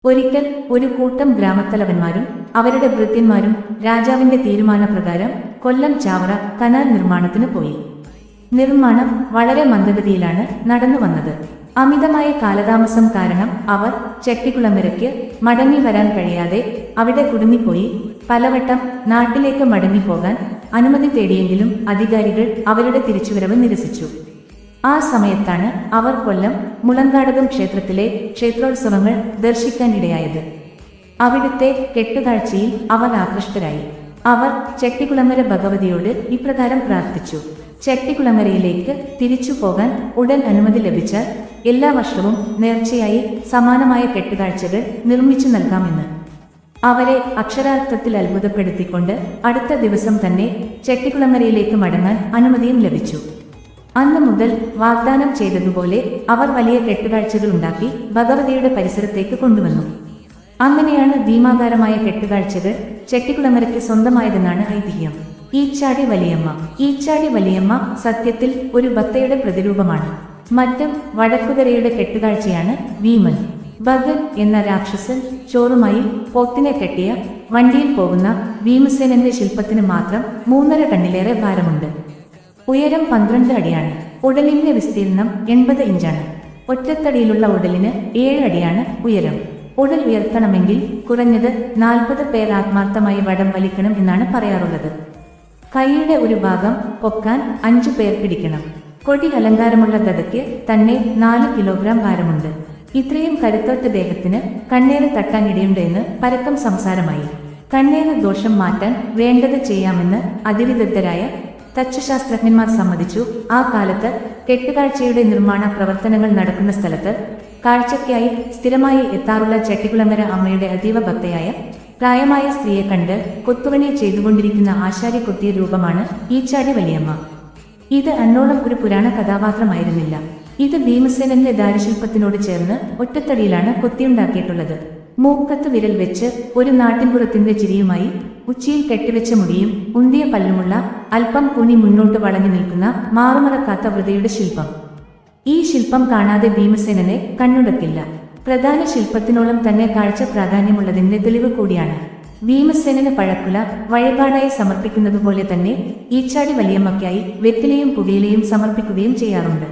ഒരിക്കൽ ഒരു കൂട്ടം ഗ്രാമത്തലവന്മാരും അവരുടെ ഭൃത്യന്മാരും രാജാവിന്റെ തീരുമാനപ്രകാരം കൊല്ലം ചാവറ കനാൽ നിർമ്മാണത്തിന് പോയി. നിർമ്മാണം വളരെ മന്ദഗതിയിലാണ് നടന്നു വന്നത്. അമിതമായ കാലതാമസം കാരണം അവർ ചെട്ടിക്കുളങ്ങരയ്ക്ക് മടങ്ങി വരാൻ കഴിയാതെ അവിടെ കുടുങ്ങിപ്പോയി. പലവട്ടം നാട്ടിലേക്ക് മടങ്ങിപ്പോകാൻ അനുമതി തേടിയെങ്കിലും അധികാരികൾ അവരുടെ തിരിച്ചുവരവ് നിരസിച്ചു. ആ സമയത്താണ് അവർ കൊല്ലം മുളങ്കാടകം ക്ഷേത്രത്തിലെ ക്ഷേത്രോത്സവങ്ങൾ ദർശിക്കാനിടയായത്. അവിടുത്തെ കെട്ടുകാഴ്ചയിൽ അവർ ആകൃഷ്ടരായി. അവർ ചെട്ടിക്കുളങ്ങര ഭഗവതിയോട് ഇപ്രകാരം പ്രാർത്ഥിച്ചു: ചെട്ടിക്കുളങ്ങരയിലേക്ക് തിരിച്ചു പോകാൻ ഉടൻ അനുമതി ലഭിച്ചാൽ എല്ലാ വർഷവും നേർച്ചയായി സമാനമായ കെട്ടുകാഴ്ചകൾ നിർമ്മിച്ചു നൽകാമെന്ന്. അവരെ അക്ഷരാർത്ഥത്തിൽ അത്ഭുതപ്പെടുത്തിക്കൊണ്ട് അടുത്ത ദിവസം തന്നെ ചെട്ടിക്കുളങ്ങരയിലേക്ക് മടങ്ങാൻ അനുമതിയും ലഭിച്ചു. അന്ന് മുതൽ വാഗ്ദാനം ചെയ്തതുപോലെ അവർ വലിയ കെട്ടുകാഴ്ചകൾ ഉണ്ടാക്കി ഭഗവതിയുടെ പരിസരത്തേക്ക് കൊണ്ടുവന്നു. അങ്ങനെയാണ് ഭീമാകാരമായ കെട്ടുകാഴ്ചകൾ ചെട്ടിക്കുളങ്ങരയ്ക്ക് സ്വന്തമായതെന്നാണ് ഐതിഹ്യം. ഈച്ചാടി വലിയമ്മ. ഈച്ചാടി വലിയമ്മ സത്യത്തിൽ ഒരു ഭക്തയുടെ പ്രതിരൂപമാണ്. മറ്റും വടക്കുതരയുടെ കെട്ടുകാഴ്ചയാണ് ഭീമൻ. ഭഗൻ എന്ന രാക്ഷസൻ ചോറുമായി പോത്തിനെ കെട്ടിയ വണ്ടിയിൽ പോകുന്ന ഭീമസേനന്റെ ശില്പത്തിന് മാത്രം 3.5 ടണ്ണിലേറെ ഭാരമുണ്ട്. ഉയരം 12 അടിയാണ്. ഉടലിന്റെ വിസ്തീർണം 80 ഇഞ്ചാണ്. ഒറ്റത്തടിയിലുള്ള ഉടലിന് 7 അടിയാണ് ഉയരം. ഉടൽ ഉയർത്തണമെങ്കിൽ കുറഞ്ഞത് 40 പേർ ആത്മാർത്ഥമായി വടം വലിക്കണം എന്നാണ് പറയാറുള്ളത്. കൈയുടെ ഒരു ഭാഗം പൊക്കാൻ 5 പേർ പിടിക്കണം. കൊടി അലങ്കാരമുള്ള ഗദയ്ക്ക് തന്നെ 4 കിലോഗ്രാം ഭാരമുണ്ട്. ഇത്രയും കരുത്തൊറ്റ ദേഹത്തിന് കണ്ണേറ് തട്ടാനിടയുണ്ട് എന്ന് പരക്കം സംസാരമായി. കണ്ണേറ് ദോഷം മാറ്റാൻ വേണ്ടത് ചെയ്യാമെന്ന് അതിവിദഗ്ധരായ തച്ചുശാസ്ത്രജ്ഞന്മാർ സമ്മതിച്ചു. ആ കാലത്ത് കെട്ടുകാഴ്ചയുടെ നിർമ്മാണ പ്രവർത്തനങ്ങൾ നടക്കുന്ന സ്ഥലത്ത് കാഴ്ചയ്ക്കായി സ്ഥിരമായി എത്താറുള്ള ചെട്ടിക്കുളങ്ങര അമ്മയുടെ അതീവ ഭക്തയായ പ്രായമായ സ്ത്രീയെ കണ്ട് കൊത്തുപണി ചെയ്തുകൊണ്ടിരിക്കുന്ന ആശാരി കൊത്തിയ രൂപമാണ് ഈച്ചാടി വലിയമ്മ. ഇത് അന്നോളം ഒരു പുരാണ കഥാപാത്രമായിരുന്നില്ല. ഇത് ഭീമസേനന്റെ ദാരുശില്പത്തിനോട് ചേർന്ന് ഒറ്റത്തടിയിലാണ് കൊത്തിയുണ്ടാക്കിയിട്ടുള്ളത്. മൂക്കത്ത് വിരൽ വെച്ച് ഒരു നാട്ടിൻപുറത്തിന്റെ ചിരിയുമായി ഉച്ചിയിൽ കെട്ടിവെച്ച മുടിയും ഉന്തിയ പല്ലുമുള്ള അല്പം കുനി മുന്നോട്ട് വളഞ്ഞു നിൽക്കുന്ന മാറുമറക്കാത്ത വൃതയുടെ ശില്പം. ഈ ശില്പം കാണാതെ ഭീമസേനനെ കണ്ണുടക്കില്ല. പ്രധാന ശില്പത്തിനോളം തന്നെ കാഴ്ച പ്രാധാന്യമുള്ളതിന്റെ തെളിവ് കൂടിയാണ്. ഭീമസേനന് പഴക്കുല വഴിപാടായി സമർപ്പിക്കുന്നതുപോലെ തന്നെ ഈച്ചാടി വലിയമ്മയ്ക്കായി വെറ്റിലയും പുകയിലയും സമർപ്പിക്കുകയും ചെയ്യാറുണ്ട്.